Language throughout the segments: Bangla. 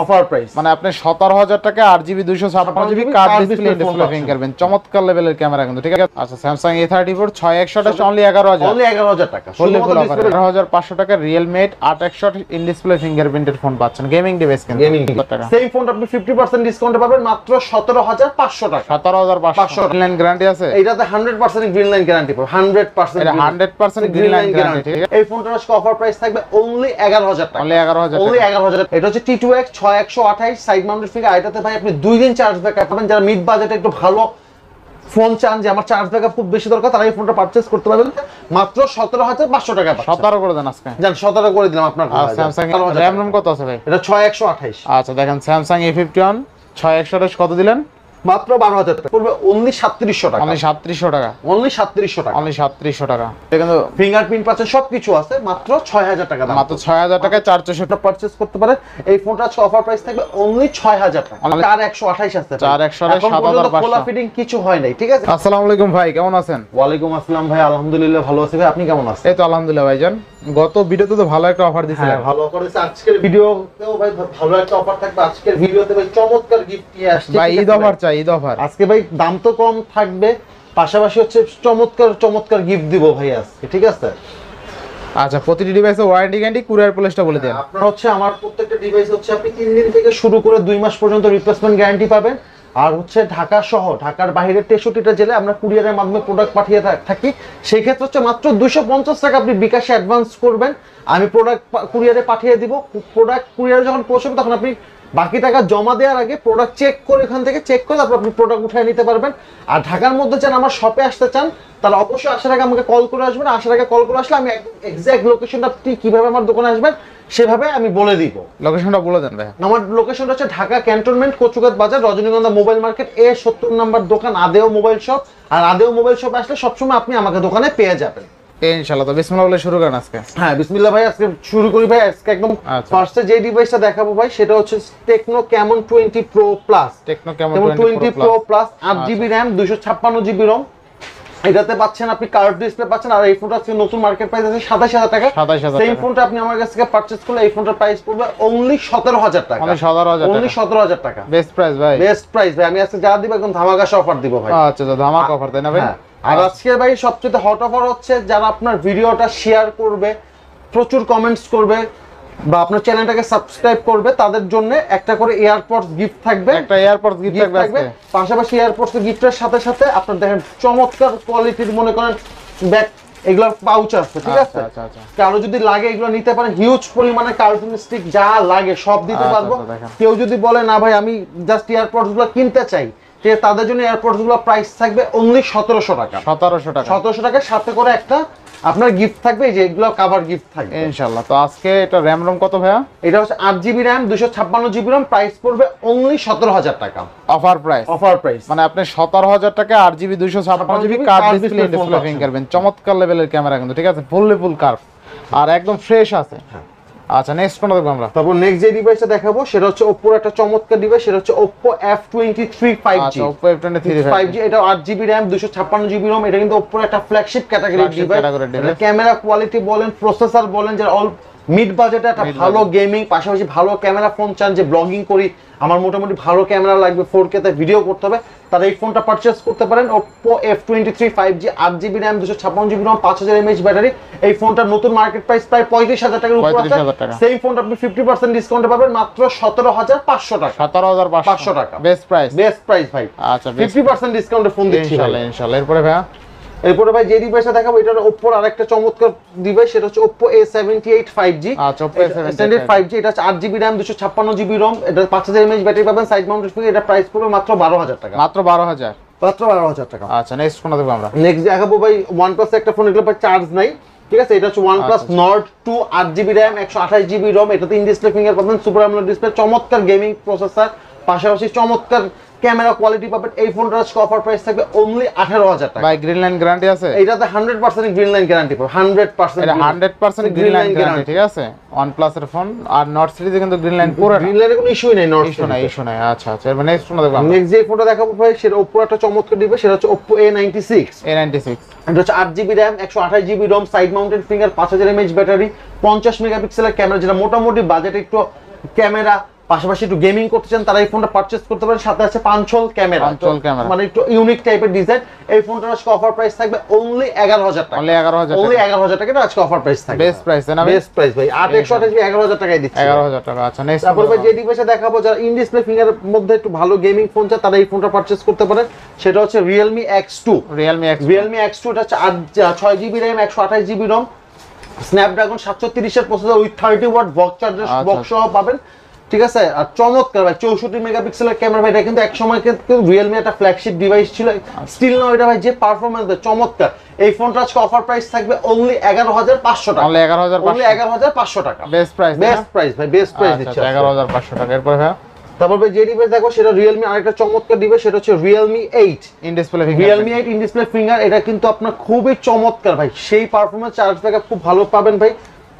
অফার প্রাইস মানে আপনি 17000 টাকা 8GB 256GB card display fingerprint চমৎকার লেভেলের ক্যামেরা কিন্তু ঠিক আছে। আচ্ছা Samsung A34 6128 অনলি 11000 টাকা। ফুললি ফুল অফার 11500 টাকা Realme 8128 ইন ডিসপ্লে ফিঙ্গারপ্রিন্টের ফোন পাচ্ছেন গেমিং ডিভাইস কিন্তু টাকা। সেম ফোনটা আপনি 50% ডিসকাউন্টে পাবেন মাত্র 17500 টাকা। 17500 গ্রিন লাইন গ্যারান্টি আছে এটাতে 100% গ্রিন লাইন গ্যারান্টি পাবেন 100% এটা 100% গ্রিন লাইন গ্যারান্টি। এই ফোনটার আজকে অফার প্রাইস থাকবে অনলি 11000 টাকা। অনলি 11000 অনলি 11000 টাকা। এটা হচ্ছে T2X 6128 সাইড মাউন্টেড ফিঙ্গার। এটাতে ভাই আপনি 2 দিন চার্জ ব্যাকআপ পাবেন। যারা মিড বাজেটে একটু ভালো ফোন চান যে আমার চার্জ ব্যাকআপ খুব বেশি দরকার তারা এই ফোনটা পারচেজ করতে পারবেন মাত্র 17500 টাকা। 17 করে দেন আজকে জান 17 করে দিলাম আপনার। Samsung RAM ROM কত আছে ভাই? এটা 6128। আচ্ছা দেখেন Samsung A51 6128 কত দিলেন? মাত্র 12000 টাকা পড়বে। অনলি 3700 টাকা। অনলি 3700 টাকা। অনলি 3700 টাকা। অনলি 3700 টাকা। এটা কিন্তু ফিঙ্গারপ্রিন্ট পাচ্ছে সবকিছু আছে মাত্র 6000 টাকা দাম। মাত্র 6000 টাকায় 464 পারচেজ করতে পারেন। এই ফোনটা আজকে অফার প্রাইস থাকবে অনলি 6000 টাকা। 4128 আছে। 4128 7500 খোলা ফিটিং কিছু হয় নাই ঠিক আছে। আসসালামু আলাইকুম ভাই কেমন আছেন? ওয়ালাইকুম আসসালাম ভাই আলহামদুলিল্লাহ ভালো আছি ভাই আপনি কেমন আছেন? এই তো আলহামদুলিল্লাহ ভাইজান গত ভিডিওতে তো ভালো একটা অফার দিছিলেন। হ্যাঁ ভালো অফার আছে। আজকের ভিডিওতেও ভাই ভালো একটা অফার থাকবে। আজকের ভিডিওতে ভাই চমৎকার গিফট নিয়ে আসছে ভাই ঈদ অফার চাই ঈদ অফার। আজকে ভাই দাম তো কম থাকবে পাশাপাশি হচ্ছে চমৎকার চমৎকার গিফট দিব ভাই আজকে ঠিক আছে। আচ্ছা প্রতিটি ডিভাইসে ওয়ারেন্টি গ্যারান্টি কুরিয়ার প্লেসটা বলে দেন। আপনার হচ্ছে আমার প্রত্যেকটা ডিভাইস হচ্ছে আপনি 3 দিন থেকে শুরু করে 2 মাস পর্যন্ত রিপ্লেসমেন্ট গ্যারান্টি পাবেন। আর হচ্ছে ঢাকা সহ ঢাকার বাইরের 63টা জেলায় আমরা কুরিয়ারের মাধ্যমে প্রোডাক্ট পাঠিয়ে থাকি। সেই ক্ষেত্রে হচ্ছে মাত্র 250 টাকা আপনি বিকাশে অ্যাডভান্স করবেন, আমি প্রোডাক্ট কুরিয়ারে পাঠিয়ে দিব। প্রোডাক্ট কুরিয়ারে যখন পৌঁছবে তখন আপনি বাকি টাকা জমা দেওয়ার আগে প্রোডাক্ট চেক করে এখান থেকে চেক করে তারপর আপনি প্রোডাক্ট উঠিয়ে নিতে পারবেন। আর ঢাকার মধ্যে চান আমার শপে আসতে চান তাহলে অবশ্যই আসার আগে আমাকে কল করে আসবেন। আসার আগে কল করে আসলে আমি এক্সাক্ট লোকেশনটা আপনি কিভাবে আমার দোকানে আসবেন সেভাবে আমি বলে দিব। লোকেশনটা বলে দেন ভাই। আমার লোকেশনটা হচ্ছে ঢাকা ক্যান্টনমেন্ট কচুগাছ বাজার রজনীগন্ধা মোবাইল মার্কেট এ 70 নম্বর দোকান আদেও মোবাইল শপ। আর আদেও মোবাইল শপ আসলে সবসময় আপনি আমাকে দোকানে পেয়ে যাবেন ইনশাআল্লাহ। তো বিসমিল্লাহ বলে শুরু করেন আজকে। হ্যাঁ বিসমিল্লাহ ভাই আজকে শুরু করি ভাই। আজকে একদম ফার্স্টে যে ডিভাইসটা দেখাবো ভাই সেটা হচ্ছে techno Camon 20 pro plus. Techno Camon 20 pro plus 8GB RAM 256GB ROM। এটাতে পাচ্ছেন আপনি কার্ভ ডিসপ্লে পাচ্ছেন। আর এই ফোনটা আজকে নতুন মার্কেট প্রাইস আছে 27000 টাকা। সেম ফোনটা আপনি আমার কাছ থেকে পারচেজ করলে এই ফোনটার প্রাইস পড়বে অনলি 17000 টাকা। অনলি 17000 টাকা বেস্ট প্রাইস ভাই। বেস্ট প্রাইস ভাই আমি আজকে যা দিব একদম ধামাকা অফার দিব ভাই। আচ্ছা ধামাকা অফার তাই না ভাই? আর আজকে ভাই সবচেয়ে হট অফার হচ্ছে যারা আপনার ভিডিওটা শেয়ার করবে, প্রচুর কমেন্টস করবে বা আপনার চ্যানেলটাকে সাবস্ক্রাইব করবে তাদের জন্য একটা করে এয়ারপডস গিফট থাকবে। একটা এয়ারপডস গিফট থাকবে। পাশাপাশি এয়ারপডস গিফটের সাথে সাথে আপনার দেখেন চমৎকার কোয়ালিটির মনে করেন ব্যাগ এগুলোর পাউচ আছে ঠিক আছে। কারো যদি লাগে এগুলো নিতে পারেন। হিউজ পরিমাণে কার্টুন স্টিক যা লাগে সব দিতে পারবো। কেউ যদি বলে না ভাই আমি জাস্ট এয়ারপডস গুলো কিনতে চাই তাদের জন্য এয়ারপডস গুলো প্রাইস থাকবে অনলি 1700 টাকা। 1700 টাকা সাথে করে একটা আপনার গিফট থাকবে এই যে এগুলো কভার গিফট থাকবে ইনশাআল্লাহ। তো আজকে এটা RAM ROM কত ভাইয়া? এটা হচ্ছে 8GB RAM 256GB ROM price পড়বে অনলি 17000 টাকা। অফার প্রাইস মানে আপনি 17000 টাকা 8GB 256GB card display fingerprint চমৎকার লেভেলের ক্যামেরা কিন্তু ঠিক আছে। ফুল কার্ভ আর একদম ফ্রেশ আছে। আচ্ছা নেক্সট কোনটা দেখব আমরা? তারপর নেক্সট যে ডিভাইসটা দেখাবো সেটা হচ্ছে Oppo একটা চমৎকার ডিভাইস। সেটা হচ্ছে Oppo F23 5G। আচ্ছা Oppo F23 5G এটা 8GB RAM 256GB ROM। এটা কিন্তু Oppo একটা ফ্ল্যাগশিপ ক্যাটাগরির ডিভাইস। ক্যামেরা কোয়ালিটি বলেন, প্রসেসর বলেন, যারা অল মিড বাজেটে একটা ভালো গেমিং পাশাপাশি ভালো ক্যামেরা ফোন চান যে ব্লগিং করি আমার মোটামুটি ভালো ক্যামেরা লাগবে 4K তে ভিডিও করতে হবে তারা এই ফোনটা পারচেজ করতে পারেন। Oppo F23 5G 8GB RAM 256GB ROM 5000 mAh battery. এই ফোনটা নতুন মার্কেট প্রাইস প্রায় 35000 টাকার উপরে আছে। সেই ফোনটা আপনি 50% ডিসকাউন্টে পাবেন মাত্র 17500 টাকা। 17500 টাকা বেস্ট প্রাইস ভাই। আচ্ছা 50% ডিসকাউন্টে ফোন দিচ্ছি ইনশাআল্লাহ। এরপরে ভাই যে ডিভাইসটা দেখাবো এটা Oppo আর একটা চমৎকার ডিভাইস। সেটা হচ্ছে Oppo A78 5G। আচ্ছা Oppo A78 5G এটা হচ্ছে 8GB RAM 256GB ROM। এটা 5000 mAh ব্যাটারি পাবেন সাইড মাউন্টেড ফিঙ্গার। এটা প্রাইস পড়বে মাত্র 12000 টাকা। মাত্র 12000 টাকা। আচ্ছা নেক্সট কোনটা দেখব আমরা? নেক্সট দেখাবো ভাই OnePlus একটা ফোন এগুলো ভাই চার্জ নাই ঠিক আছে। এটা হচ্ছে OnePlus Nord 2 8GB RAM 128GB ROM। এটাতে ইন ডিসপ্লে ফিঙ্গার পাবেন, সুপার AMOLED ডিসপ্লে, চমৎকার গেমিং প্রসেসর, পাশাপাশি চমৎকার ক্যামেরা কোয়ালিটি পাবেন। এই ফোনটার অফার প্রাইস থাকবে অনলি 18000 টাকা। ভাই গ্রিন লাইন গ্যারান্টি আছে? এটাতে 100% গ্রিন লাইন গ্যারান্টি পাবেন। 100% এটা 100% গ্রিন লাইন গ্যারান্টি ঠিক আছে। OnePlus এর ফোন আর Nord সিরিজে কিন্তু গ্রিন লাইন পুরো গ্রিন লাইনের কোনো ইস্যুই নাই। Nord ইস্যু নাই। আচ্ছা এবার নেক্সট কোনটা দেখব? নেক্সট যে ফোনটা দেখাবো ভাই সেটা Oppo একটা চমৎকার ডিভাইস। সেটা হচ্ছে Oppo A96। এটা হচ্ছে 8GB RAM 128GB ROM side mounted finger 5000 mAh battery 50 মেগাপিক্সেলের ক্যামেরা যেটা মোটামুটি বাজেট একটু ক্যামেরা পাশাপাশি একটু গেমিং করতে চান তারা এই ফোনটা পারচেজ করতে পারেন। সাথে আছে পাঞ্চল ক্যামেরা, মানে একটু ইউনিক টাইপের ডিজাইন। এই ফোনটার আজকে অফার প্রাইস থাকবে অনলি 11000 টাকা। অনলি 11000 টাকা, অনলি 11000 টাকা আজকে অফার প্রাইস থাকবে। বেস্ট প্রাইস না? বেস্ট প্রাইস ভাই, 8128 11000 টাকায় দিচ্ছি। 11000 টাকা। আচ্ছা নেক্সট তারপর ভাই যে ডিভাইসে দেখাবো যারা ইন ডিসপ্লে ফিঙ্গারের মধ্যে একটু ভালো গেমিং ফোন চায় তারা এই ফোনটা পারচেজ করতে পারেন। সেটা হচ্ছে Realme X2। Realme X2 এটা হচ্ছে 6GB RAM 128GB ROM, Snapdragon 730 এর processor with 30 watt box charger box সহ পাবেন। ঠিক আছে, আর চমৎকার ভাই 64 মেগাপিক্সেলের ক্যামেরা ভাই, এটা কিন্তু এক সময় কিন্তু Realme একটা ফ্ল্যাগশিপ ডিভাইস ছিল, স্টিল নাও এটা ভাই যে পারফরম্যান্স দেয় চমৎকার। এই ফোনটা আজকে অফার প্রাইস থাকবে অনলি 11500 টাকা। অনলি 11500 টাকা। বেস্ট প্রাইস, বেস্ট প্রাইস ভাই, বেস্ট প্রাইস দিচ্ছি 11500 টাকা। এরপর ভাই তারপর ভাই যে ডিভাইস দেখো সেটা Realme আরেকটা চমৎকার ডিভাইস, সেটা হচ্ছে Realme 8 in display finger. Realme 8 in display finger, এটা কিন্তু আপনার খুবই চমৎকার ভাই, সেই পারফরম্যান্স, চার্জ ব্যাকআপ খুব ভালো পাবেন ভাই।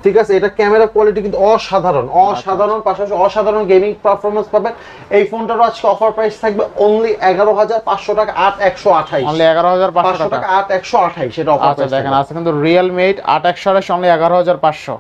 ঠিক আছে, এটা ক্যামেরা কোয়ালিটি কিন্তু অসাধারণ, পাশাপাশি অসাধারণ গেমিং পারফরম্যান্স পাবেন। এই ফোনটার আজকে অফার প্রাইস থাকবে অনলি 11500 টাকা, 8128। অনলি 11500 টাকা, 8128 এটা অফার প্রাইস। দেখেন আছে কিন্তু Realme 8 8128 অনলি 11500।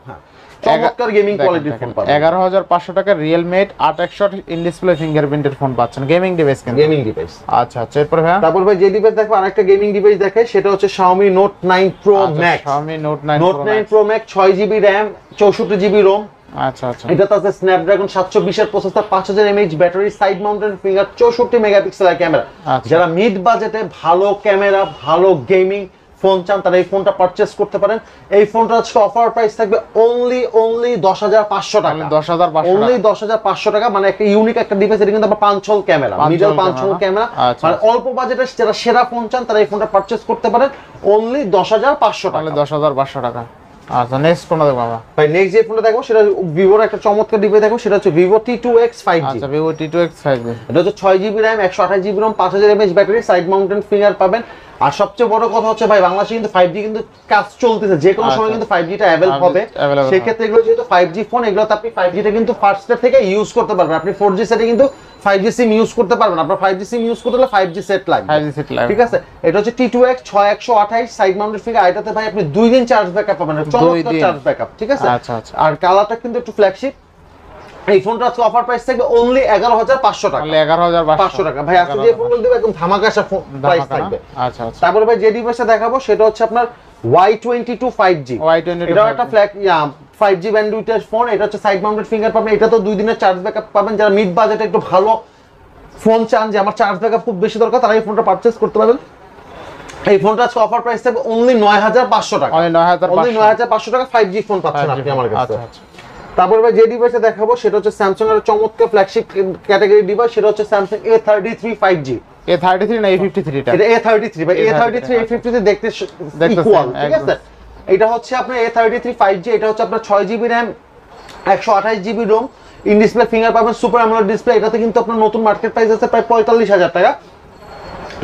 চমৎকার গেমিং কোয়ালিটির ফোন পাবেন 11500 টাকা। Realme 8 8128 ইন ডিসপ্লে ফিঙ্গারপ্রিন্টেড ফোন পাচ্ছেন, গেমিং ডিভাইস কিন্তু, গেমিং ডিভাইস। আচ্ছা আচ্ছা এরপর ভাই তারপর ভাই যে ডিভাইস দেখো আরেকটা গেমিং ডিভাইস দেখে সেটা হচ্ছে Xiaomi Note 9 Pro Max। Xiaomi Note 9 Pro Max 6GB RAM 64GB ROM। আচ্ছা আচ্ছা, এটাতে আছে স্ন্যাপড্রাগন 720 এর processor, 5000 mAh battery, side mounted finger, 64 মেগাপিক্সেলের ক্যামেরা। যারা মিড বাজেটে ভালো ক্যামেরা, ভালো গেমিং ফোন চান তারা এই ফোনটা পারচেজ করতে পারেন। এই ফোনটা আজকে অফার প্রাইস থাকবে অনলি 10500 টাকা। অনলি 10500 টাকা, মানে একটা ইউনিক একটা ডিভাইস। এটা কিন্তু আবার পাঞ্চল ক্যামেরা, মিডল পাঞ্চল ক্যামেরা, মানে অল্প বাজেটে যারা সেরা ফোন চান তারা এই ফোনটা পারচেজ করতে পারেন অনলি 10500 টাকা। 10500 টাকা। আচ্ছা নেক্সট কোনটা দেখব আমরা? ভাই নেক্সট যে ফোনটা দেখো সেটা Vivoর একটা চমৎকার ডিভাইস দেখো, সেটা হচ্ছে Vivo T2X 5G। আচ্ছা Vivo T2X 5G, এটা হচ্ছে 6GB RAM 128GB ROM, 5000 mAh battery, side mounted finger পাবেন। আর সবচেয়ে বড় কথা হচ্ছে ভাই বাংলাদেশে কিন্তু 5G কিন্তু কাজ চলতেছে, যে কোনো সময় কিন্তু 5G টা अवेलेबल হবে। সেই ক্ষেত্রে এগুলো যেহেতু 5G ফোন, এগুলোতে আপনি 5G টা কিন্তু ফার্স্ট স্টেপ থেকে ইউজ করতে পারবেন। আপনি 4G সেটে কিন্তু 5G সিম ইউজ করতে পারবেন। আপনার 5G সিম ইউজ করতে হলে 5G সেট লাগবে। ঠিক আছে, এটা হচ্ছে T2X 6128 সাইড মাউন্টেড ফিঙ্গার। এটাতে ভাই আপনি 2 দিন চার্জ ব্যাকআপ পাবেন, চমৎকার চার্জ ব্যাকআপ। ঠিক আছে, আচ্ছা আচ্ছা। আর কালারটা কিন্তু একটু ফ্ল্যাগশিপ। এই ফোনটা আজকে অফার প্রাইস থাকবে অনলি 11500 টাকা। 11500 টাকা ভাই। আজকে যে ফোনগুলো দেব একদম ধামাকা প্রাইস থাকবে। আচ্ছা আচ্ছা। তারপরে ভাই যে ডিভাইসটা দেখাবো সেটা হচ্ছে আপনার Y22 5G। এটা একটা ফ্ল্যাগ 5G ব্যান্ডউইথের ফোন। এটা হচ্ছে সাইড মাউন্টেড ফিঙ্গার পাবেন। এটা তো 2 দিনের চার্জ ব্যাকআপ পাবেন। যারা মিড বাজেটে একটু ভালো ফোন চান, যে আমার চার্জ ব্যাকআপ খুব বেশি দরকার, তারা এই ফোনটা পারচেজ করতে পারবেন। এই ফোনটা আজকে অফার প্রাইস থাকবে অনলি 9500 টাকা। অনলি 9500 টাকা 5G ফোন পাচ্ছেন আপনি আমার কাছে। আচ্ছা আচ্ছা। তারপর ভাই যে ডিভাইসটা দেখাবো সেটা হচ্ছে স্যামসাং এর চমৎকার ফ্ল্যাগশিপ ক্যাটাগরি ডিভাইস, সেটা হচ্ছে Samsung A33 5G। A33 না A53 টা? এটা A33 ভাই। A33 A53 দেখতে ইকুয়াল। ঠিক আছে, এটা হচ্ছে আপনার A33 5G। এটা হচ্ছে আপনার 6GB RAM 128GB ROM, in display finger পাবেন, সুপার অ্যামোলেড ডিসপ্লে। এটাতে কিন্তু আপনার নতুন মার্কেট প্রাইস আছে প্রায় 45000 টাকা,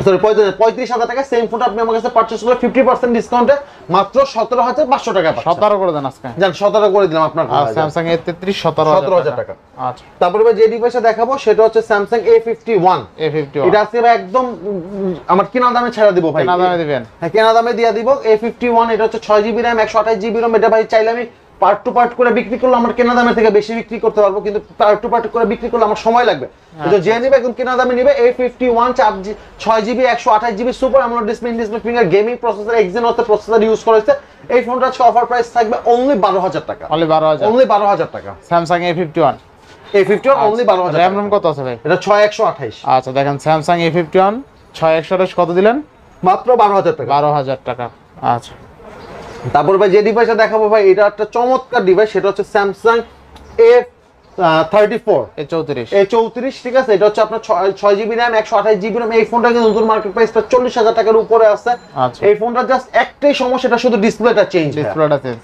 সরি 35000 টাকা। সেম ফোনটা আপনি আমার কাছে পারচেজ করলে 50% ডিসকাউন্টে মাত্র 17500 টাকা পাচ্ছেন। 17 করে দেন আজকে। জান 17 করে দিলাম আপনার Samsung A33 17000 টাকা। আচ্ছা। তারপরে যে ডিভাইসটা দেখাবো সেটা হচ্ছে Samsung A51। এটা আজকে একদম আমার কেনা দামে ছেড়ে দিব ভাই। কেনা দামে দিবেন? হ্যাঁ কেনা দামে দিয়ে দিব। A51 এটা হচ্ছে 6GB RAM 128GB ROM। এটা ভাই চাইলে আমি পার্ট টু পার্ট করে বিক্রি করলে আমার কেনা দামের থেকে বেশি বিক্রি করতে পারবো, কিন্তু পার্ট টু পার্ট করে বিক্রি করলে আমার সময় লাগবে। তো যে নিবে একদম কেনা দামে নিবে। A51 6GB 128GB super AMOLED display, in display finger, gaming processor, Exynos processor use করেছে। এই ফোনটার আজকে অফার প্রাইস থাকবে অনলি 12000 টাকা। অনলি 12000। অনলি 12000 টাকা। Samsung A51 only 12000। RAM ROM কত আছে ভাই? এটা 6128। আচ্ছা দেখেন Samsung A51 6128 কত দিলেন? মাত্র 12000 টাকা। 12000 টাকা। আচ্ছা। তারপর ভাই যে ডিভাইসটা দেখাবো ভাই, এটা একটা চমৎকার ডিভাইস, সেটা হচ্ছে Samsung A34 A34। ঠিক আছে, এটা হচ্ছে আপনার 6GB RAM 128GB ROM। এই ফোনটা কিন্তু নতুন মার্কেট প্রাইসটা 40000 টাকার উপরে আছে। এই ফোনটা জাস্ট একটাই সমস্যা, এটা শুধু ডিসপ্লেটা চেঞ্জ।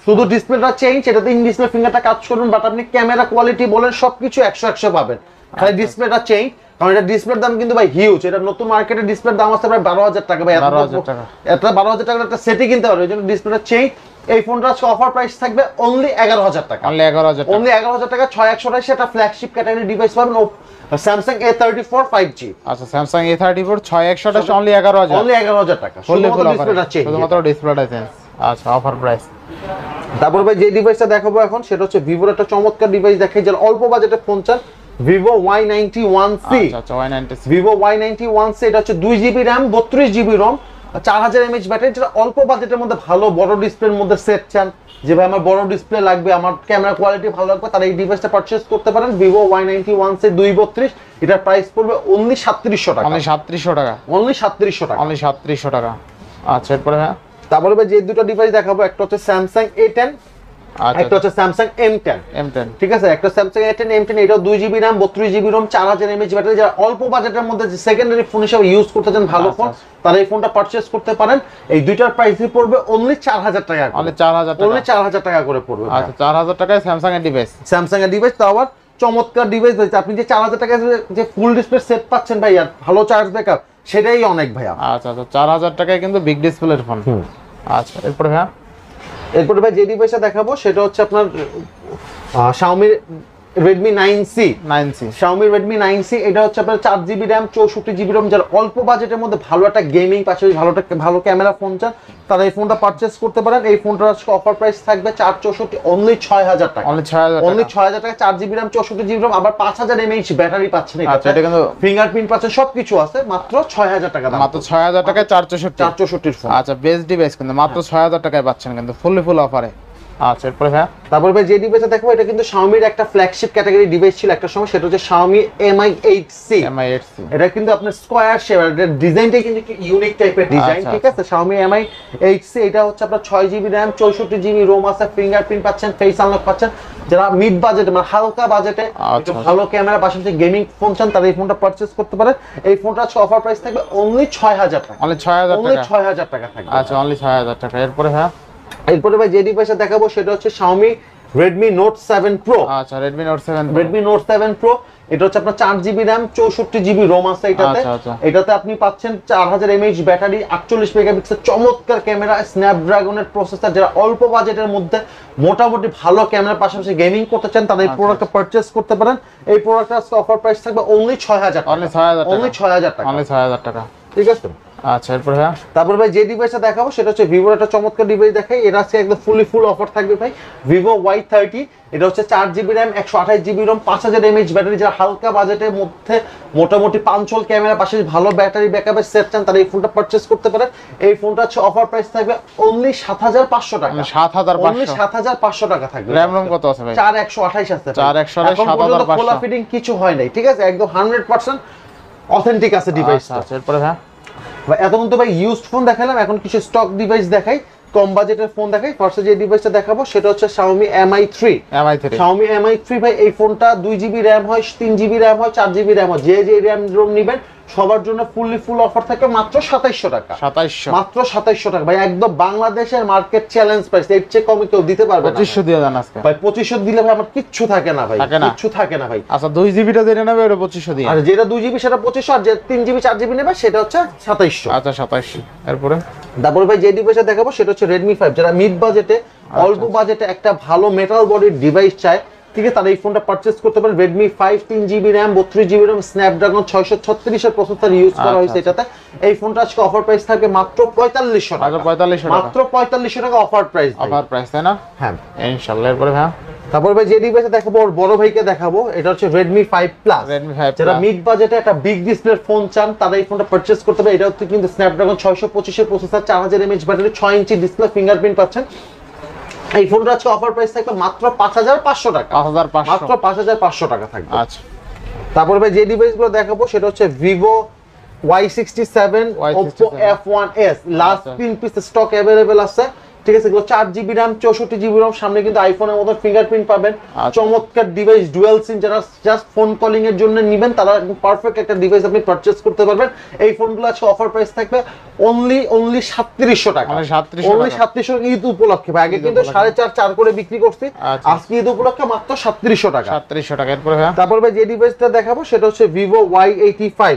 শুধু ডিসপ্লেটা চেঞ্জ, এটাতে ইন ডিসপ্লে ফিঙ্গারটা কাজ করবেন, বাট আপনি ক্যামেরা কোয়ালিটি বলেন সবকিছু 100 পাবেন, খালি ডিসপ্লেটা চেঞ্জ। কারণ এটা ডিসপ্লের দাম কিন্তু ভাই হিউজ। এটা নতুন মার্কেটে ডিসপ্লের দাম আছে প্রায় 12000 টাকা ভাই। 12000 টাকার একটা সেটই কিনতে পারবে, এই জন্য ডিসপ্লেটা চেঞ্জ। এই ফোনটা আজকে অফার প্রাইস থাকবে অনলি 11000 টাকা। অনলি 11000 টাকা। 6128 এটা ফ্ল্যাগশিপ ক্যাটাগরি ডিভাইস পাবেন Samsung A34 5G। আচ্ছা Samsung A34 6128 অনলি 11000। অনলি 11000 টাকা। শুধুমাত্র ডিসপ্লেটা চেঞ্জ। শুধুমাত্র ডিসপ্লেটা চেঞ্জ। আচ্ছা অফার প্রাইস। তারপর ভাই যে ডিভাইসটা দেখাবো এখন সেটা হচ্ছে Vivoর একটা চমৎকার ডিভাইস দেখে, যারা অল্প বাজেটে ফোন চান, Vivo Y91C। আচ্ছা Y91C, Vivo Y91C এটা হচ্ছে 2GB RAM 32GB ROM 4000 mAh battery, যেটা অল্প বাজেটের মধ্যে ভালো বড় ডিসপ্লের মধ্যে সেট চান, যে ভাই আমার বড় ডিসপ্লে লাগবে, আমার ক্যামেরা কোয়ালিটি ভালো লাগবে, তারা এই ডিভাইসটা পারচেজ করতে পারেন। Vivo Y91C 232, এটার প্রাইস পড়বে অনলি 3700 টাকা। অনলি 3700 টাকা, অনলি 3700 টাকা, অনলি 3700 টাকা। আচ্ছা এরপরে হ্যাঁ, তারপরে ভাই যে দুটো ডিভাইস দেখাবো, একটা হচ্ছে Samsung A10, একটা হচ্ছে Samsung M10। ঠিক আছে, একটা Samsung A10 M10, এটাও 2GB RAM 32GB ROM 4000 mAh battery, যারা অল্প বাজেটের মধ্যে সেকেন্ডারি ফোন হিসেবে ইউজ করতে চান ভালো ফোন, তারা এই ফোনটা পারচেজ করতে পারেন। এই দুইটার প্রাইসই পড়বে অনলি 4000 টাকা, অনলি 4000 টাকা, অনলি 4000 টাকা করে পড়বে। আচ্ছা 4000 টাকায় Samsung এর ডিভাইস, Samsung এর ডিভাইস, তাও আবার চমৎকার ডিভাইস হয়েছে। আপনি যে 4000 টাকায় যে ফুল ডিসপ্লে সেট পাচ্ছেন ভাই, আর ভালো চার্জ ব্যাকআপ, সেটাই অনেক ভাইয়া। আচ্ছা 4000 টাকায় কিন্তু বিগ ডিসপ্লের ফোন। আচ্ছা এরপরে হ্যাঁ, এরপর ভাই যে ডিভাইসটা দেখাবো সেটা হচ্ছে আপনার Xiaomi Redmi 9C। Xiaomi Redmi 9C, এটা হচ্ছে আপনার 4GB RAM 64GB ROM, যারা অল্প বাজেটের মধ্যে ভালো একটা গেমিং পাশাপাশি ভালো ক্যামেরা ফোন চান, তারা এই ফোনটা পারচেজ করতে পারেন। এই ফোনটার আজকে অফার প্রাইস থাকবে 464, অনলি 6000 টাকা, অনলি 6000 টাকা, 4GB RAM 64GB ROM, আবার 5000 mAh ব্যাটারি পাচ্ছেন। আচ্ছা এটা কিন্তু ফিঙ্গারপ্রিন্ট পাচ্ছেন, সবকিছু আছে, মাত্র 6000 টাকা দাম, মাত্র 6000 টাকায় 464 ফোন। আচ্ছা বেস্ট ডিভাইস কিন্তু মাত্র 6000 টাকায় পাচ্ছেন কিন্তু ফুল অফারে। আচ্ছা এরপর হ্যাঁ, তারপরে ভাই যে ডিভাইসটা দেখবো, এটা কিন্তু Xiaomi এর একটা ফ্ল্যাগশিপ ক্যাটাগরি ডিভাইস ছিল একটা সময়, সেটা হচ্ছে Xiaomi Mi 8C। এটা কিন্তু আপনার স্কয়ার শেপ, এর ডিজাইনটাই কিন্তু ইউনিক টাইপের ডিজাইন। ঠিক আছে, Xiaomi Mi 8C, এটা হচ্ছে আপনার 6GB RAM 64GB ROM আছে, ফিঙ্গারপ্রিন্ট পাচ্ছেন, ফেস আনলক পাচ্ছেন। যারা মিড বাজেটে মানে হালকা বাজেটে একটু ভালো ক্যামেরা পাশাপাশি গেমিং ফোন চান, তারা এই ফোনটা পারচেজ করতে পারেন। এই ফোনটা আজকে অফার প্রাইস থাকবে অনলি 6000 টাকা, অনলি 6000 টাকা থাকবে। আচ্ছা অনলি 6000 টাকা। এরপরে হ্যাঁ, এরপরে ভাই যে ডিভাইসটা দেখাবো সেটা হচ্ছে Xiaomi Redmi Note 7 Pro। আচ্ছা Redmi Note 7 Pro, এটা হচ্ছে আপনার 4GB RAM 64GB ROM আছে এটাতে। এটাতে আপনি পাচ্ছেন 4000 mAh ব্যাটারি, 48 মেগাপিক্সেল চমৎকার ক্যামেরা, স্ন্যাপড্রাগনের প্রসেসর। যারা অল্প বাজেটের মধ্যে মোটামুটি ভালো ক্যামেরার পাশাপাশি গেমিং করতে চান, তারা এই প্রোডাক্টটা পারচেজ করতে পারেন। এই প্রোডাক্টটা আজকে অফার প্রাইস থাকবে অনলি 6000 টাকা, অনলি 6000 টাকা, অনলি 6000 টাকা। ঠিক আছে। আচ্ছা এরপর হ্যাঁ, তারপর ভাই যে ডিভাইসটা দেখাবো সেটা হচ্ছে ভিভোর একটা চমৎকার ডিভাইস দেখাই। এটা আজকে একদম ফুল অফার থাকবে ভাই, Vivo Y30। এটা হচ্ছে 4GB RAM 128GB ROM 5000 mAh battery, যারা হালকা বাজেটের মধ্যে মোটামুটি পাঞ্চল ক্যামেরা পাশাপাশি ভালো ব্যাটারি ব্যাকআপের সেট চান, তারা এই ফোনটা পারচেজ করতে পারেন। এই ফোনটা হচ্ছে অফার প্রাইস থাকবে অনলি 7500 টাকা, অনলি 7500 টাকা থাকবে। RAM ROM কত আছে ভাই? 4128 আছে, 4128 7500, খোলা ফিটিং কিছু হয় নাই। ঠিক আছে, একদম 100% অথেন্টিক আছে ডিভাইসটা। আচ্ছা এরপর হ্যাঁ, এতক্ষণ তো ভাই ইউজড ফোন দেখালাম, এখন কিছু স্টক ডিভাইস দেখাই, কম বাজেটের ফোন দেখাই। ফার্স্টে যে ডিভাইসটা দেখাবো সেটা হচ্ছে Xiaomi Mi 3। Xiaomi Mi 3 ভাই, এই ফোনটা 2GB RAM হয়, 3GB RAM হয়, 4GB RAM হয়, যে RAM ROM নেবেন সবার জন্য ফুল অফার থাকে মাত্র 2700 টাকা, মাত্র 2700 টাকা ভাই, একদম বাংলাদেশের মার্কেট চ্যালেঞ্জ প্রাইস, এর চেয়ে কমে কেউ দিতে পারবে না। 2500 দিয়ে দেন আজকে ভাই, 2500 দিলে ভাই আমার কিচ্ছু থাকে না ভাই, কিচ্ছু থাকে না ভাই। আচ্ছা 2GB টা যেটা নেবে ওটা 2500 দিয়ে, আর যেটা 2GB সেটা 2500, আর যে 3GB 4GB নেবে সেটা হচ্ছে 2700। আচ্ছা 2700। এরপরে তারপরে ভাই যে ডিভাইসটা দেখাবো সেটা হচ্ছে Redmi 5। যারা মিড বাজেটে অল্প বাজেটে একটা ভালো মেটাল বডির ডিভাইস চায়, ঠিক আছে, তারা এই ফোনটা পারচেজ করতে পারেন। Redmi 5 3GB RAM 32GB RAM Snapdragon 636 এর প্রসেসর ইউজ করা হয়েছে এটাতে। এই ফোনটা আজকে অফার প্রাইস থাকবে মাত্র 4500 টাকা, মাত্র 4500 টাকা অফার প্রাইস, তাই না? হ্যাঁ ইনশাআল্লাহ। এরপরে হ্যাঁ, তারপর ভাই যে ডিভাইসটা দেখাবো ওর বড় ভাইকে দেখাবো, এটা হচ্ছে Redmi 5 Plus। যারা মিড বাজেটে একটা বিগ ডিসপ্লের ফোন চান, তারা এই ফোনটা পারচেজ করতে পারে। এটা হচ্ছে কিন্তু স্ন্যাপড্রাগন 625 এর processor, 4000 mAh battery, 6 inch display, fingerprint পাচ্ছেন। এই ফোনটা আজকে অফার প্রাইস থাকবে মাত্র 5500 টাকা, মাত্র 5500 টাকা থাকবে। আচ্ছা, তারপর ভাই যে ডিভাইসগুলো দেখাবো সেটা হচ্ছে Vivo Y67, Oppo F1s, last 3 piece stock available আছে। ঠিক আছে, এগুলো 4GB RAM 64GB ROM, সামনে কিন্তু আইফোনের মতো ফিঙ্গারপ্রিন্ট পাবেন। চমৎকার ডিভাইস, ডুয়াল সিম, যারা জাস্ট ফোন কলিং এর জন্য নেবেন তারা পারফেক্ট একটা ডিভাইস আপনি পারচেজ করতে পারবেন। এই ফোনগুলো আজকে অফার প্রাইস থাকবে অনলি 3700 টাকা, অনলি 3700 ঈদ উপলক্ষে ভাই। আগে কিন্তু 4.5 করে বিক্রি করছি, আজকে ঈদ উপলক্ষে মাত্র 3700 টাকা, 3700 টাকা। এরপর হ্যাঁ, তারপর ভাই যে ডিভাইসটা দেখাবো সেটা হচ্ছে Vivo Y85।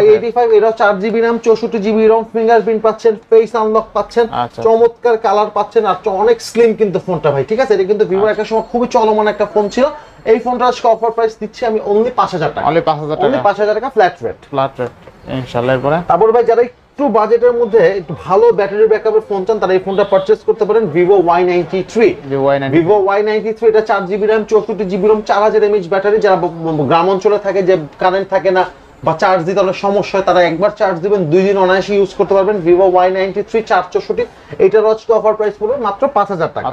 Y85 এটাও 4GB RAM 64GB ROM, fingerprint পাচ্ছেন, ফেস আনলক পাচ্ছেন, চমৎকার কালার পাচ্ছেন, আর অনেক স্লিম কিন্তু ফোনটা ভাই। ঠিক আছে, এটা কিন্তু ভিভোর একটা সময় খুবই চলমান একটা ফোন ছিল। এই ফোনটা আজকে অফার প্রাইস দিচ্ছি আমি অনলি 5000 টাকা, অনলি 5000 টাকা ফ্ল্যাট রেট ইনশাআল্লাহ। এরপরে তারপর ভাই যারা একটু বাজেটের মধ্যে একটু ভালো ব্যাটারি ব্যাকআপের ফোন চান তারা এই ফোনটা পারচেজ করতে পারেন Vivo Y93 Vivo Y93 এটা 4GB RAM 64GB ROM 4000 mAh battery যারা গ্রাম অঞ্চলে থাকে যে কারেন্ট থাকে না বা চার্জ দিতে অনেক সমস্যা হয় তারা একবার চার্জ দিবেন 2 দিন অনায়াসে ইউজ করতে পারবেন Vivo Y93 464 এটার আজকে অফার প্রাইস পড়বে মাত্র 5000 টাকা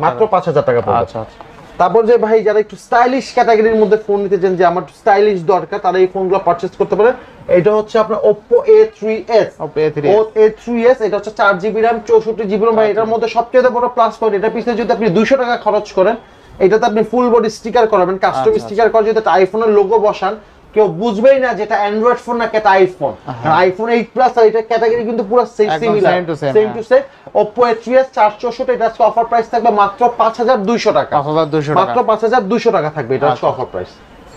মাত্র 5000 টাকা পড়বে। আচ্ছা আচ্ছা। তারপর যে ভাই যারা একটু স্টাইলিশ ক্যাটাগরির মধ্যে ফোন নিতে চান যে আমার স্টাইলিশ দরকার তারা এই ফোনগুলো পারচেজ করতে পারেন। এটা হচ্ছে আপনার Oppo A3s A3s এটা হচ্ছে 4GB RAM 64GB ROM ভাই এটার মধ্যে সবচেয়ে বড় প্লাস পয়েন্ট এটা পিছনে যদি আপনি 200 টাকা খরচ করেন এটাতে আপনি ফুল বডি স্টিকার করাবেন কাস্টম স্টিকার করে যদি আইফোনের লোগো বসান কেউ বুঝবেই না যেটা অ্যান্ড্রয়েড ফোন না এটা আইফোন আইফোন 8 প্লাস আর এটা ক্যাটাগরি কিন্তু পুরো similar same to same Oppo A3s 464 এটা আজকে অফার প্রাইস থাকবে মাত্র 5200 টাকা মাত্র 5200 টাকা থাকবে এটা আজকে অফার প্রাইস।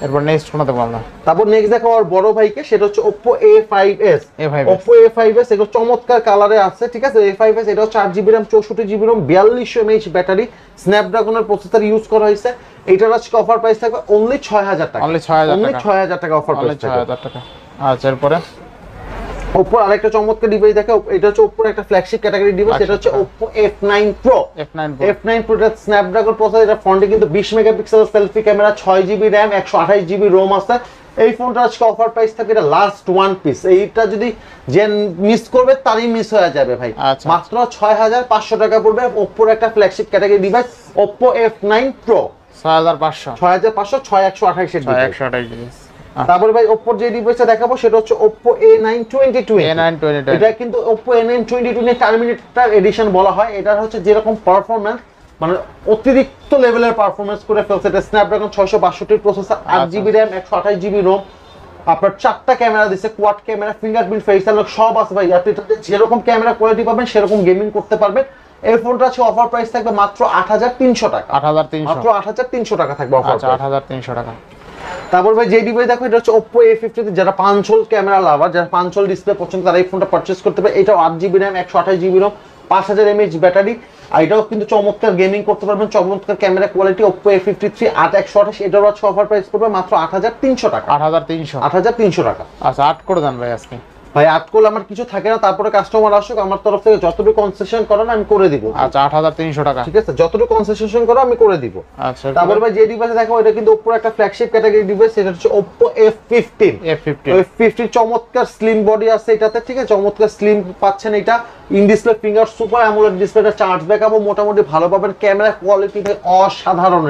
এরপর নেক্সট কোনটা দেখব আমরা তারপর নেক্সট দেখো আর বড় ভাইকে সেটা হচ্ছে Oppo A5s Oppo A5s এগুলো চমৎকার কালারে আছে ঠিক আছে A5s এটাও 4GB RAM 64GB ROM 4200 mAh battery স্ন্যাপড্রাগনের প্রসেসর ইউজ করা হয়েছে এটার আজকে অফার প্রাইস থাকবে অনলি 6000 টাকা অনলি 6000 টাকা অফার প্রাইস 6000 টাকা। আচ্ছা এরপরে Oppo আরেকটা চমৎকার ডিভাইস দেখো এটা হচ্ছে Oppo একটা ফ্ল্যাগশিপ ক্যাটাগরি ডিভাইস এটা হচ্ছে Oppo F9 Pro F9 Pro এর স্ন্যাপড্রাগন প্রসেসর এটা ফ্রন্টে কিন্তু 20 megapixel selfie camera 6GB RAM 128GB ROM আছে এই ফোনটা আজকে অফার প্রাইস থাকে এটা লাস্ট ওয়ান পিস এইটা যদি যে মিস করবে তারই মিস হয়ে যাবে ভাই মাত্র 6500 টাকা পড়বে Oppo এর একটা flagship category device Oppo F9 Pro 6500 6128 device. তারপরে ভাই Oppo যে ডিভাইসটা দেখাবো সেটা হচ্ছে Oppo A922 এটা কিন্তু Oppo A922 এর টার্মিনেটর এডিশন বলা হয় এটার হচ্ছে যেরকম পারফরম্যান্স মানে অতিরিক্ত লেভেলের পারফরম্যান্স করে ফেলছে এটা Snapdragon 662 processor 8GB RAM 128GB ROM আপনার চারটা ক্যামেরা দিছে quad camera fingerprint face unlock সব আছে ভাই আপনি এটাতে যেরকম ক্যামেরা কোয়ালিটি পাবেন সেরকম গেমিং করতে পারবেন। এই ফোনটা আছে অফার প্রাইস থাকবে মাত্র 8300 টাকা মাত্র 8300 টাকা থাকবে অফার আচ্ছা 8300 টাকা। তারপর ভাই যে ডিভাইস দেখো এটা হচ্ছে Oppo A50 যারা 5 হোল ক্যামেরা লাভার যারা 5 হোল ডিসপ্লে পছন্দ তারা এই ফোনটা পারচেজ করতে পারে এটাও 8GB RAM 128GB ROM 5000 mAh battery আর এটাও কিন্তু চমৎকার গেমিং করতে পারবেন চমৎকার ক্যামেরা কোয়ালিটি Oppo A53 8128 এটার হচ্ছে অফার প্রাইস পড়বে মাত্র 8300 টাকা 8300 টাকা। আচ্ছা 8 করে দেন ভাই আজকে ভাই 8 করলে আমার কিছু থাকে না তারপরে কাস্টমার আসুক আমার তরফ থেকে যতটুকু কনসেশন করেন আমি করে দিব। আচ্ছা 8300 টাকা ঠিক আছে যতটুকু কনসেশন করো আমি করে দিব। আচ্ছা তারপর ভাই যে ডিভাইস দেখো এটা কিন্তু Oppo একটা ফ্ল্যাগশিপ ক্যাটাগরি ডিভাইস এটা হচ্ছে Oppo F15 চমৎকার স্লিম বডি আছে এটাতে ঠিক আছে চমৎকার স্লিম পাচ্ছেন এটা in display finger super AMOLED ডিসপ্লেটা চার্জ ব্যাকআপও মোটামুটি ভালো পাবেন ক্যামেরা কোয়ালিটি অসাধারণ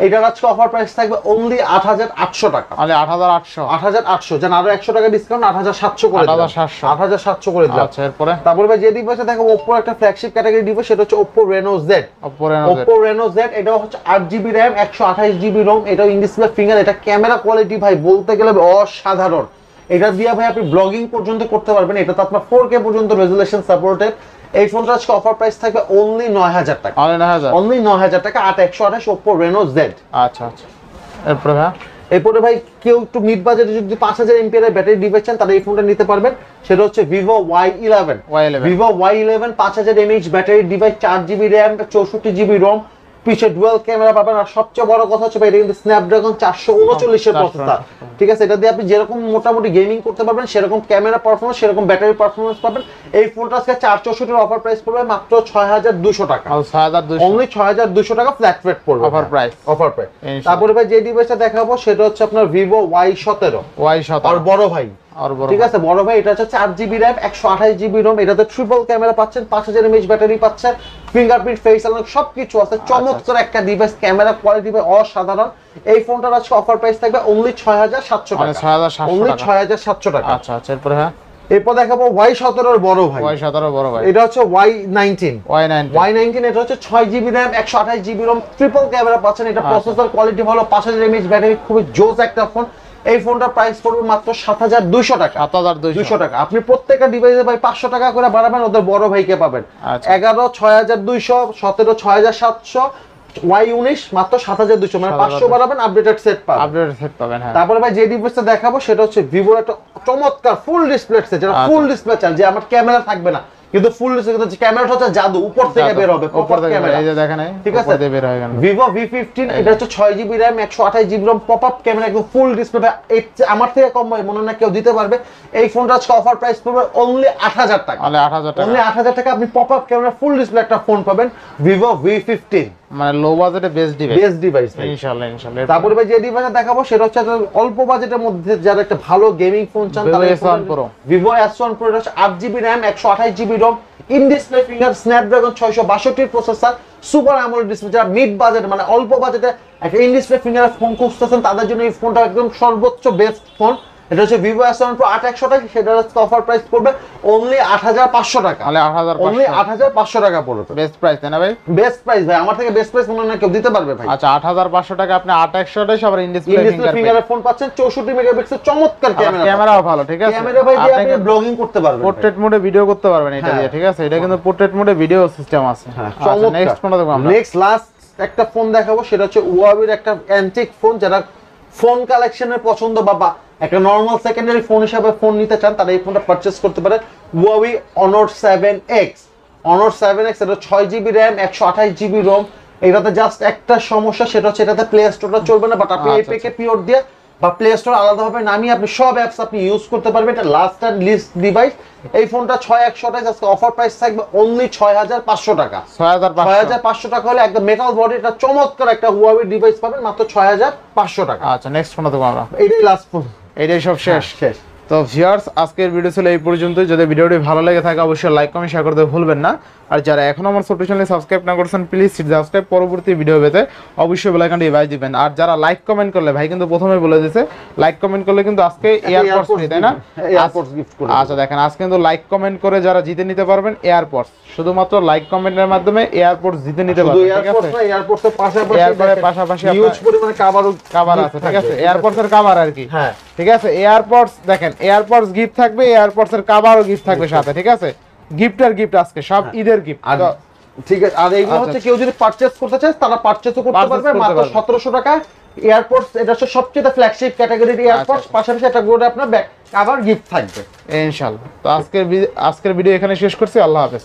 এটার আজকে অফার প্রাইস থাকবে অনলি 8800 টাকা মানে 8800 জান আরো 100 টাকা ডিসকাউন্ট 8700 করে দিলাম 8700 করে দিলাম। আচ্ছা এরপরে তারপরে ভাই যে ডিভাইসটা দেখো Oppo একটা ফ্ল্যাগশিপ ক্যাটাগরি ডিভাইস সেটা হচ্ছে Oppo Reno Z এটাও হচ্ছে 8GB RAM 128GB ROM এটাও ইন ডিসপ্লে ফিঙ্গার এটা ক্যামেরা কোয়ালিটি ভাই বলতে গেলে অসাধারণ এটা দিয়ে ভাই আপনি ব্লগিং পর্যন্ত করতে পারবেন এটা তো আপনার 4K পর্যন্ত রেজোলিউশন সাপোর্টেড এই ফোনটা আজকে অফার প্রাইস থাকবে অনলি 9000 টাকা অনলি 9000 টাকা 8128 Oppo Reno Z। আচ্ছা আচ্ছা এরপরে ভাই কেউ একটু মিড বাজেটে যদি 5000 mAh এর ব্যাটারি ডিভাইস চান তাহলে এই ফোনটা নিতে পারবেন সেটা হচ্ছে Vivo Y11 5000 mAh battery device 4GB RAM 64GB ROM পিছে ডুয়াল ক্যামেরা পাবেন আর সবচেয়ে বড় কথা হচ্ছে এটা কিন্তু স্ন্যাপড্রাগন 439 এর প্রসেসর ঠিক আছে এটা দিয়ে আপনি যেরকম মোটামুটি গেমিং করতে পারবেন সেরকম ক্যামেরা পারফরম্যান্স সেরকম ব্যাটারি পারফরম্যান্স পাবেন। এই ফোনটা আজকে 464 এর অফার প্রাইস পড়বে মাত্র 6200 টাকা অনলি 6200 টাকা ফ্ল্যাট রেট পড়বে অফার প্রাইস তারপরে ভাই যে ডিভাইসটা দেখাবো সেটা হচ্ছে আপনার Vivo Y17 আর বড় ভাই ঠিক আছে বড় ভাই এটা হচ্ছে 4GB RAM 128GB ROM এটাতে ট্রিপল ক্যামেরা পাচ্ছেন 5000 mAh ব্যাটারি পাচ্ছেন ফিঙ্গারপ্রিন্ট ফেস আনলক সবকিছু আছে চমৎকার একটা ডিভাইস ক্যামেরা কোয়ালিটি ভাই অসাধারণ। এই ফোনটার আজকে অফার প্রাইস থাকবে অনলি 6700 টাকা অনলি 6700 টাকা। আচ্ছা আচ্ছা এরপর দেখাবো Y17 এর বড় ভাই এটা হচ্ছে Y19 এটা হচ্ছে 6GB RAM 128GB ROM triple camera পাচ্ছেন এটা প্রসেসর কোয়ালিটি ভালো 5000 mAh ব্যাটারি খুবই জোস একটা ফোন এই ফোনটার প্রাইস পড়বে মাত্র 7200 টাকা আপনি প্রত্যেকটা ডিভাইসে ভাই 500 টাকা করে বাড়াবেন ওদের বড় ভাইকে পাবেন 11 6200 17 6700 Y19 মাত্র 7200 মানে 500 বাড়াবেন আপডেটেড সেট পাবেন হ্যাঁ। তারপরে ভাই যে ডিভাইসটা দেখাবো সেটা হচ্ছে Vivo একটা চমৎকার ফুল ডিসপ্লে সেট যেটা ফুল ডিসপ্লে চান যে আমার ক্যামেরা থাকবে না কিন্তু ফুল ডিসপ্লে ক্যামেরাটা হচ্ছে জাদু, উপর থেকে বের হবে, উপর থেকে ক্যামেরা এই যে দেখেন ঠিক আছে, উপর থেকে বের হয় কেন। Vivo V15 এটা হচ্ছে 6GB RAM 128GB ROM popup camera, একদম ফুল ডিসপ্লে। আমার থেকে কম মনে না কেউ দিতে পারবে। এই ফোনটা আজকে অফার প্রাইস পড়বে অনলি 8000 টাকা, অনলি 8000 টাকা, অনলি 8000 টাকা আপনি পপআপ ক্যামেরা ফুল ডিসপ্লে একটা ফোন পাবেন Vivo V15, মানে লো বাজেটে বেস্ট ডিভাইস ইনশাআল্লাহ ইনশাআল্লাহ। তারপরে ভাই যে ডিভাইসটা দেখাবো সেটা হচ্ছে অল্প বাজেটের মধ্যে যারা একটা ভালো গেমিং ফোন চান তারা S1 Pro, Vivo S1 Pro এটা হচ্ছে 8GB RAM 128GB ROM, in display finger, Snapdragon 662 processor, super AMOLED display. যারা মিড বাজেট মানে অল্প বাজেটে একটা ইন ডিসপ্লে ফিঙ্গার ফোন খুঁজতেছেন তাদের জন্য এই ফোনটা একদম সর্বোচ্চ বেস্ট ফোন। এটা হচ্ছে Vivo S1 Pro 8100 টাকা, সেটা হচ্ছে অফার প্রাইস পড়বে অনলি 8500 টাকা, অনলি 8500 টাকা পড়বে। বেস্ট প্রাইস তাই না ভাই? বেস্ট প্রাইস ভাই, আমার থেকে বেস্ট প্রাইস মনে হয় কেউ দিতে পারবে ভাই। আচ্ছা 8500 টাকা আপনি 8128 আবার ইন ডিসপ্লে ফিঙ্গারের ফোন পাচ্ছেন, 64 মেগাপিক্সেল চমৎকার ক্যামেরা, ক্যামেরাও ভালো ঠিক আছে। ক্যামেরা ভাই দিয়ে আপনি ব্লগিং করতে পারবেন, পোর্ট্রেট মোডে ভিডিও করতে পারবেন এটা দিয়ে ঠিক আছে। এটা কিন্তু পোর্ট্রেট মোডে ভিডিও সিস্টেম আছে। আচ্ছা নেক্সট কোনটা দেখব আমরা? নেক্সট লাস্ট একটা ফোন দেখাবো সেটা হচ্ছে Huawei একটা অ্যান্টিক ফোন। যারা ফোন কালেকশনের পছন্দ বা একটা নরমাল সেকেন্ডারি ফোন হিসেবে ফোন নিতে চান তারা এই ফোনটা পারচেজ করতে পারেন। Huawei Honor 7X, Honor 7X এটা 6GB RAM 128GB ROM। এটাতে জাস্ট একটা সমস্যা, সেটা হচ্ছে এটাতে প্লে স্টোরটা চলবে না, বাট আপনি এপিকে পিওর দিয়ে বা প্লে স্টোর আলাদাভাবে নামিয়ে আপনি সব অ্যাপস আপনি ইউজ করতে পারবেন। এটা লাস্ট অ্যান্ড লিস্ট ডিভাইস। এই ফোনটা 6128 আজকে অফার প্রাইস থাকবে অনলি 6500 টাকা, 6500 টাকা হলে একদম মেটাল বডি একটা চমৎকার একটা Huawei ডিভাইস পাবেন মাত্র 6500 টাকা। আচ্ছা নেক্সট কোনটা দেখব আমরা? এইটাই লাস্ট ফোন, এইটাই সব শেষ। তো ভিউয়ার্স আজকের ভিডিও ছিল এই পর্যন্তই। যদি ভিডিওটি ভালো লেগে থাকে অবশ্যই লাইক কমেন্ট শেয়ার করতে ভুলবেন না। আর যারা এখনো আমার ছোট চ্যানেলে সাবস্ক্রাইব না করেছেন প্লিজ সাবস্ক্রাইব, পরবর্তী ভিডিও পেতে অবশ্যই বেল আইকনটি বাজিয়ে দিবেন। আর যারা লাইক কমেন্ট করলে, ভাই কিন্তু প্রথমে বলে দিয়েছে লাইক কমেন্ট করলে কিন্তু আজকে এয়ারপডস ফ্রি তাই না? এয়ারপডস গিফট করে। আচ্ছা দেখেন আজকে কিন্তু লাইক কমেন্ট করে যারা জিতে নিতে পারবেন এয়ারপডস, শুধুমাত্র লাইক কমেন্টের মাধ্যমে এয়ারপডস জিতে নিতে পারবেন ঠিক আছে। এয়ারপডসের পাশাপাশি এয়ারপডসের পাশাপাশি হিউজ পরিমাণে কভার আছে ঠিক আছে, এয়ারপডস এর কভার আর কি। হ্যাঁ ঠিক আছে, এয়ারপডস দেখেন এয়ারপডস গিফট থাকবে, এয়ারপডস এর কভারও গিফট থাকবে সাথে ঠিক আছে। গিফটের গিফট আজকে সব ঈদের গিফট ঠিক আছে। আর এইগুলো হচ্ছে কেউ যদি পারচেজ করতে চায় তারা পারচেজও করতে পারবে মাত্র 1700 টাকা। এয়ারপডস এটা হচ্ছে সবচেয়ে ফ্ল্যাগশিপ ক্যাটাগরির এয়ারপডস, পাশাপাশি একটা করে আপনার ব্যাক কভার গিফট থাকবে ইনশাআল্লাহ। তো আজকের ভিডিও এখানে শেষ করছি। আল্লাহ হাফেজ।